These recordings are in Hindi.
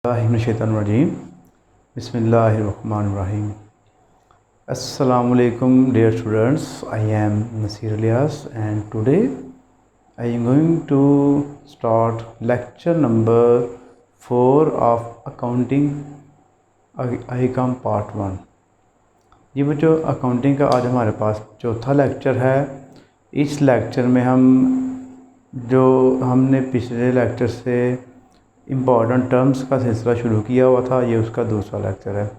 Bismillahirrahmanirrahim. Bismillahirrahmanirrahim. Assalamu alaikum dear students. I am Nasir Ilyas and today I am going to start lecture number 4 of accounting ICOM part 1. ये बच्चों अकाउंटिंग का आज हमारे पास चौथा लेक्चर है। इस लेक्चर में हम जो हमने पिछले लेक्चर से इम्पॉर्टेंट टर्म्स का सिलसिला शुरू किया हुआ था, ये उसका दूसरा लेक्चर है।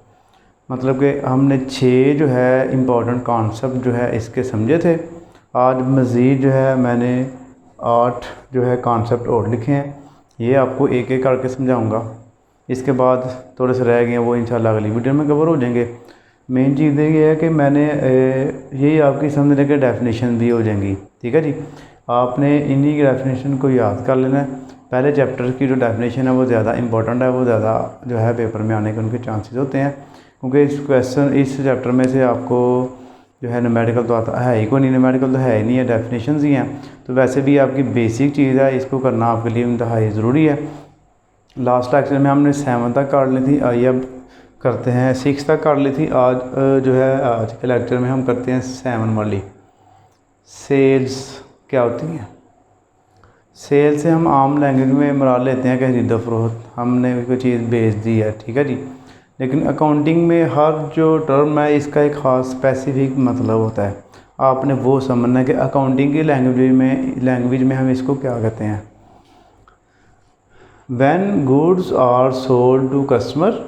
मतलब कि हमने 6 जो है इम्पॉर्टेंट कॉन्सेप्ट जो है इसके समझे थे। आज मज़ीद जो है मैंने 8 जो है कॉन्सेप्ट और लिखे हैं, ये आपको एक एक करके समझाऊंगा। इसके बाद थोड़े से रह गए हैं, वो इंशाल्लाह अगली वीडियो में कवर हो जाएंगे। मेन चीज़ ये है कि मैंने यही आपकी समझने के डेफिनेशन भी हो जाएंगी। ठीक है जी, आपने इन्हीं की डेफिनेशन को याद कर लेना है। पहले चैप्टर की जो डेफिनेशन है वो ज़्यादा इंपॉर्टेंट है, वो ज़्यादा जो है पेपर में आने के उनके चांसेस होते हैं, क्योंकि इस चैप्टर में से आपको जो है न्यूमेरिकल तो आता है ही कोई नहीं, न्यूमेरिकल तो है ही नहीं है, डेफिनेशंस ही हैं। तो वैसे भी आपकी बेसिक चीज़ है, इसको करना आपके लिए इंतहाई ज़रूरी है। लास्ट लेक्चर में हमने 7 तक कर ली थी, आइए अब करते हैं 6 तक कर ली थी। आज जो है आज के लेक्चर में हम करते हैं 7 वाली। सेल्स क्या होती हैं? सेल से हम आम लैंग्वेज में मुराद लेते हैं कि खरीदो फरोख्त, हमने कोई चीज़ बेच दी है। ठीक है जी, लेकिन अकाउंटिंग में हर जो टर्म है इसका एक ख़ास स्पेसिफिक मतलब होता है। आपने वो समझना है कि अकाउंटिंग की लैंग्वेज में हम इसको क्या कहते हैं। When goods are sold to customer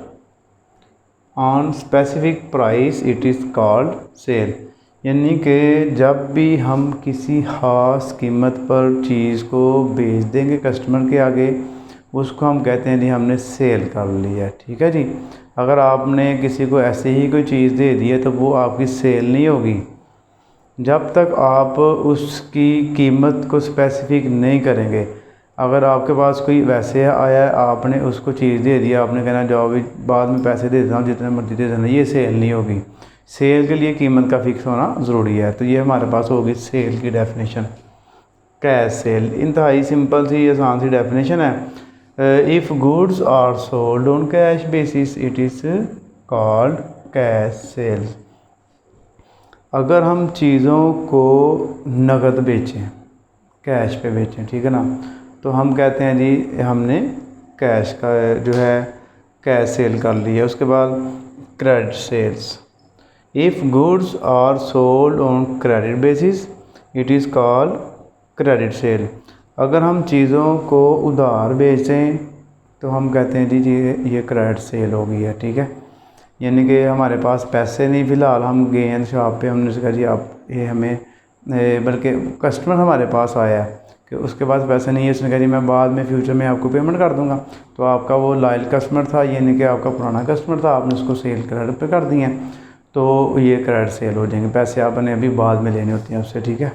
on specific price it is called sale. यानी कि जब भी हम किसी ख़ास कीमत पर चीज़ को बेच देंगे कस्टमर के आगे, उसको हम कहते हैं जी हमने सेल कर लिया। ठीक है जी, अगर आपने किसी को ऐसे ही कोई चीज़ दे दी है तो वो आपकी सेल नहीं होगी जब तक आप उसकी कीमत को स्पेसिफिक नहीं करेंगे। अगर आपके पास कोई वैसे आया है, आपने उसको चीज़ दे दिया, आपने कहना जाओ भी बाद में पैसे दे देता हूँ जितने मर्जी दे देना, ये सेल नहीं होगी। सेल के लिए कीमत का फिक्स होना ज़रूरी है। तो ये हमारे पास होगी सेल की डेफिनेशन। कैश सेल इंतहाई सिंपल सी आसान सी डेफिनेशन है। If goods are sold on cash basis it is called cash sale. अगर हम चीज़ों को नगद बेचें, कैश पे बेचें, ठीक है ना, तो हम कहते हैं जी हमने कैश का जो है कैश सेल कर लिया। उसके बाद credit sales. If goods are sold on credit basis it is called credit sale. अगर हम चीज़ों को उधार बेचें तो हम कहते हैं जी ये क्रेडिट सेल हो गई है। ठीक है, यानी कि हमारे पास पैसे नहीं, फ़िलहाल हम गए हैं शॉप पे, हमने कहा जी आप ये हमें, बल्कि कस्टमर हमारे पास आया है कि उसके पास पैसे नहीं है, उसने कहा जी मैं बाद में फ्यूचर में आपको पेमेंट कर दूंगा। तो आपका वो लॉयल कस्टमर था, यानी कि आपका पुराना कस्टमर था, आपने उसको सेल क्रेडिट पे कर दिए हैं, तो ये क्रेडिट सेल हो जाएंगे। पैसे आपने अभी बाद में लेने होते हैं उससे। ठीक है,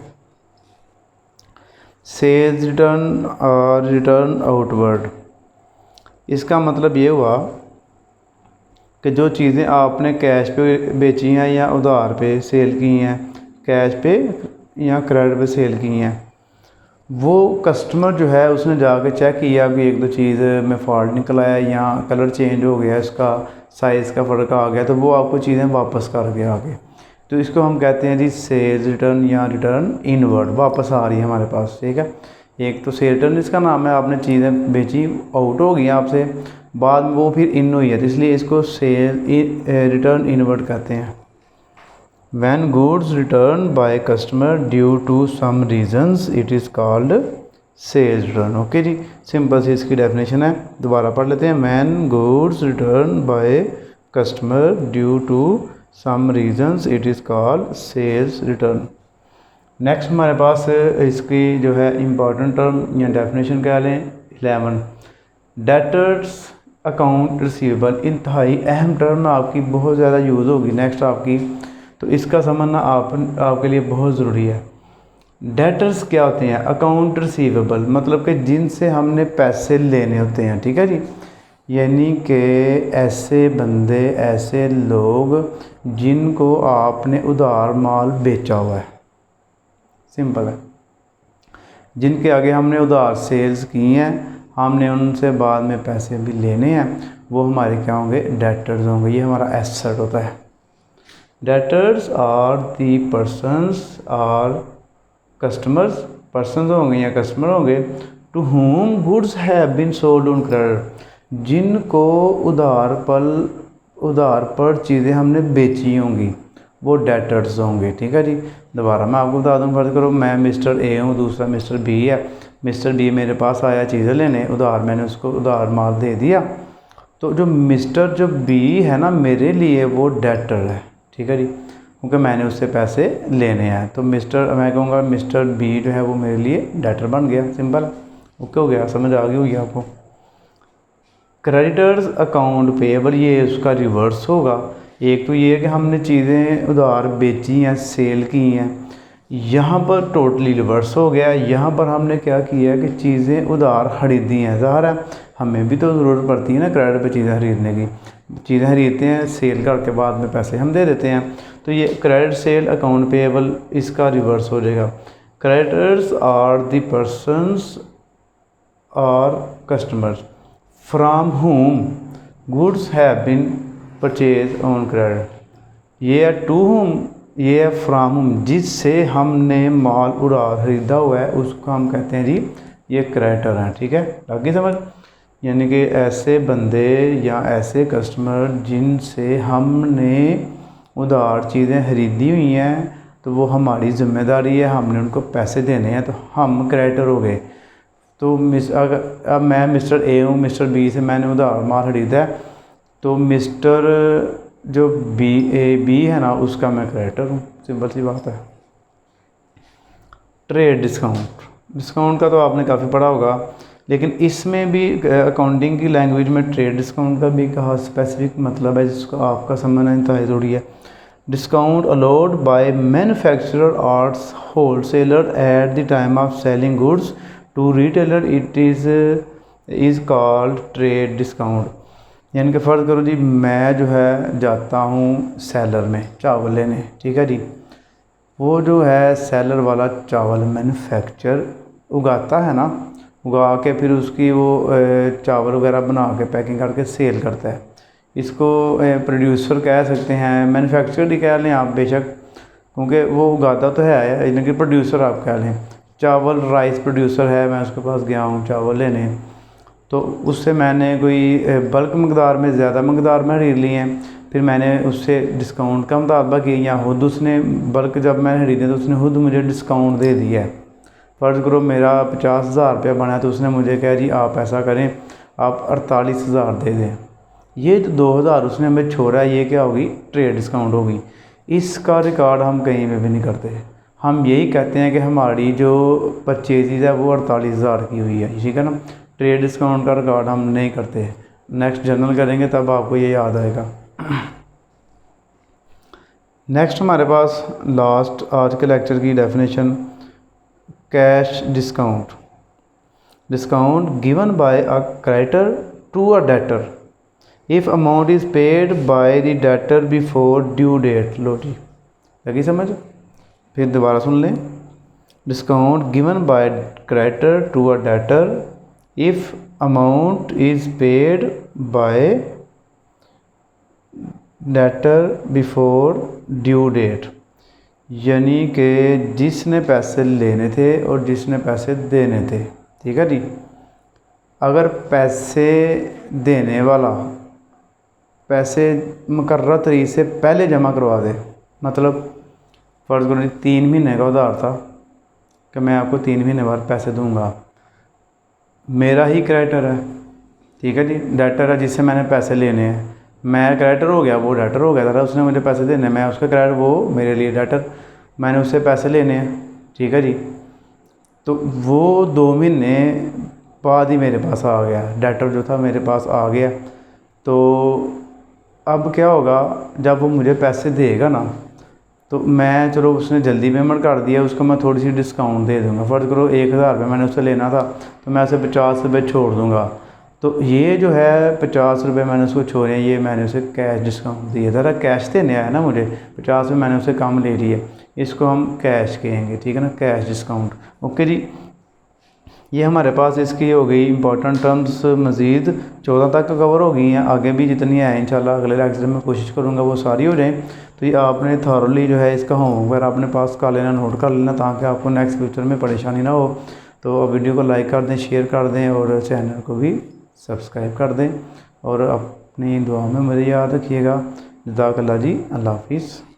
सेल्स रिटर्न और रिटर्न आउटवर्ड। इसका मतलब ये हुआ कि जो चीज़ें आपने कैश पे बेची हैं या उधार पे सेल की हैं, कैश पे या क्रेडिट पे सेल की हैं, वो कस्टमर जो है उसने जाके चेक किया कि एक दो चीज़ में फॉल्ट निकल आया या कलर चेंज हो गया, इसका साइज़ का फ़र्क आ गया, तो वो आपको चीज़ें वापस कर गया आगे। तो इसको हम कहते हैं जी सेल्स रिटर्न या रिटर्न इनवर्ड, वापस आ रही है हमारे पास। ठीक है, एक तो सेल रिटर्न इसका नाम है, आपने चीज़ें बेची, आउट हो गई आपसे, बाद में वो फिर इन हुई है, तो इसलिए इसको सेल रिटर्न इनवर्ड कहते हैं। When goods returned by customer due to some reasons it is called sales return। Okay जी, सिंपल सी इसकी डेफिनेशन है, दोबारा पढ़ लेते हैं। When goods returned by customer due to some reasons it is called sales return। Next हमारे पास इसकी जो है इम्पॉर्टेंट टर्म या डेफिनेशन क्या लें, 11 डेटर्स अकाउंट रिसीवेबल। इंतहाई अहम टर्म आपकी बहुत ज़्यादा यूज़ होगी नेक्स्ट आपकी, तो इसका समझना आपके लिए बहुत ज़रूरी है। डेटर्स क्या होते हैं? अकाउंट रिसीवेबल, मतलब कि जिनसे हमने पैसे लेने होते हैं। ठीक है जी, यानी कि ऐसे बंदे, ऐसे लोग जिनको आपने उधार माल बेचा हुआ है, सिंपल है, जिनके आगे हमने उधार सेल्स की हैं, हमने उनसे बाद में पैसे भी लेने हैं, वो हमारे क्या होंगे, डेटर्स होंगे। ये हमारा एसेट होता है। Debtors are the persons are customers, persons होंगे या कस्टमर होंगे, to whom goods have been sold on credit, जिनको उधार पर चीज़ें हमने बेची होंगी, वो डेटर्स होंगे। ठीक है जी। दोबारा मैं आपको बता दूँ, फर्ज करो मैं मिस्टर ए हूँ, दूसरा मिस्टर बी है। मिस्टर बी मेरे पास आया चीज़ें लेने उधार, मैंने उसको उधार माल दे दिया, तो जो बी है ना मेरे लिए वो डेटर है। ठीक है जी, क्योंकि मैंने उससे पैसे लेने हैं, तो मैं कहूँगा मिस्टर बी जो है वो मेरे लिए डेटर बन गया। सिंपल। ओके हो गया, समझ आ गई होगी आपको। क्रेडिटर्स अकाउंट पेएबल, ये उसका रिवर्स होगा। एक तो ये है कि हमने चीज़ें उधार बेची हैं, सेल की हैं, यहाँ पर टोटली रिवर्स हो गया। यहाँ पर हमने क्या किया है कि चीज़ें उधार खरीदी हैं। ज़ाहिर है हमें भी तो ज़रूरत पड़ती है ना क्रेडिट पे चीज़ें खरीदने की, चीज़ें खरीदते हैं, सेल करके बाद में पैसे हम दे देते हैं। तो ये क्रेडिट सेल अकाउंट पेएबल, इसका रिवर्स हो जाएगा। क्रेडिटर्स आर द पर्सनस और customers from whom goods have been purchase on credit. ये है टू whom, ये है फ्राम whom, जिससे हमने माल उधार खरीदा हुआ है उसको हम कहते हैं जी ये क्रेडिटर हैं। ठीक है, लगी समझ। यानी कि ऐसे बंदे या ऐसे कस्टमर जिनसे हमने उधार चीज़ें खरीदी हुई हैं, तो वो हमारी ज़िम्मेदारी है, हमने उनको पैसे देने हैं, तो हम क्रेडिटर हो गए। तो अगर अब मैं मिस्टर ए हूँ, मिस्टर बी से मैंने उधार माल खरीदा है, तो मिस्टर जो बी है ना उसका मैं क्रेडिटर हूँ। सिंपल सी बात है। ट्रेड डिस्काउंट का तो आपने काफ़ी पढ़ा होगा, लेकिन इसमें भी अकाउंटिंग की लैंग्वेज में ट्रेड डिस्काउंट का भी कहा स्पेसिफिक मतलब है, जिसको आपका समझना इंतहाई ज़रूरी है। Discount allowed by manufacturer arts wholesaler at the time of selling goods to retailer, it is called trade discount. यानी कि फ़र्ज़ करो जी मैं जो है जाता हूँ सेलर में चावल लेने। ठीक है जी, वो जो है सेलर वाला चावल मैन्युफैक्चर उगाता है ना, उगा के फिर उसकी वो चावल वगैरह बना के पैकिंग करके सेल करता है। इसको प्रोड्यूसर कह सकते हैं, मैन्युफैक्चर ही कह लें आप बेशक, क्योंकि वो उगाता तो है, लेकिन प्रोड्यूसर आप कह लें। चावल राइस प्रोड्यूसर है, मैं उसके पास गया हूँ चावल लेने, तो उससे मैंने कोई बल्क मकदार में ज़्यादा मकदार में खरीद लिए हैं, फिर मैंने उससे डिस्काउंट का मुतालबा किया, या खुद उसने बल्क जब मैंने खरीदे तो उसने खुद मुझे डिस्काउंट दे दिया है। फ़र्ज़ करो मेरा 50,000 रुपया बना है, तो उसने मुझे कहा जी आप ऐसा करें आप 48,000 दे दें। ये जो 2,000 उसने हमें छोड़ा, ये क्या होगी, ट्रेड डिस्काउंट होगी। इसका रिकॉर्ड हम कहीं में भी नहीं करते। हम यही कहते हैं कि हमारी जो परचेज़ है वो 48,000 की हुई है, ठीक है ना। ट्रेड डिस्काउंट का रिकॉर्ड हम नहीं करते। नेक्स्ट जर्नल करेंगे तब आपको ये याद आएगा। नेक्स्ट हमारे पास लास्ट आज के लेक्चर की definition, cash discount given by a creditor to a debtor if amount is paid by the debtor before due date. लो जी, लगी समझ। फिर दोबारा सुन लें। Discount given by creditor to a debtor if amount is paid by debtor before due date, यानी कि जिसने पैसे लेने थे और जिसने पैसे देने थे। ठीक है जी। अगर पैसे देने वाला पैसे मुकर्रर तारीख से पहले जमा करवा दे, मतलब फ़र्ज़ करो 3 महीने का उधार था कि मैं आपको 3 महीने बाद पैसे दूंगा, मेरा ही क्रेडिटर है। ठीक है जी, डेटर है जिससे मैंने पैसे लेने हैं, मैं क्रेडिटर हो गया, वो डेटर हो गया था, उसने मुझे पैसे देने, मैं उसका क्रेडिटर, वो मेरे लिए डेटर, मैंने उससे पैसे लेने हैं। ठीक है जी, तो वो 2 महीने बाद ही मेरे पास आ गया, डेटर जो था मेरे पास आ गया। तो अब क्या होगा, जब वो मुझे पैसे देगा ना, तो मैं, चलो उसने जल्दी पेमेंट कर दिया, उसको मैं थोड़ी सी डिस्काउंट दे दूंगा। फ़र्ज़ करो 1,000 रुपये मैंने उससे लेना था, तो मैं उसे 50 रुपये छोड़ दूंगा। तो ये जो है 50 रुपये मैंने उसको छोड़े, ये मैंने उसे कैश डिस्काउंट दिया। ज़रा कैश देने आया ना मुझे, 50 रुपये मैंने उसे कम ले लिए, इसको हम कैश कहेंगे। ठीक है ना, कैश डिस्काउंट। ओके जी, ये हमारे पास इसकी हो गई इंपॉर्टेंट टर्म्स, मज़ीद 14 तक कवर हो गई हैं, आगे भी जितनी हैं इंशाल्लाह अगले लेक्चर में कोशिश करूँगा वो सारी हो जाएँ। तो ये आपने थॉरली जो है इसका होमवर्क अपने पास कर लेना, नोट कर लेना, ताकि आपको नेक्स्ट फ्यूचर में परेशानी ना हो। तो वीडियो को लाइक कर दें, शेयर कर दें और चैनल को भी सब्सक्राइब कर दें और अपनी दुआ में मुझे याद रखिएगा। जज़ाकल्लाह जी, अल्लाह हाफिज़।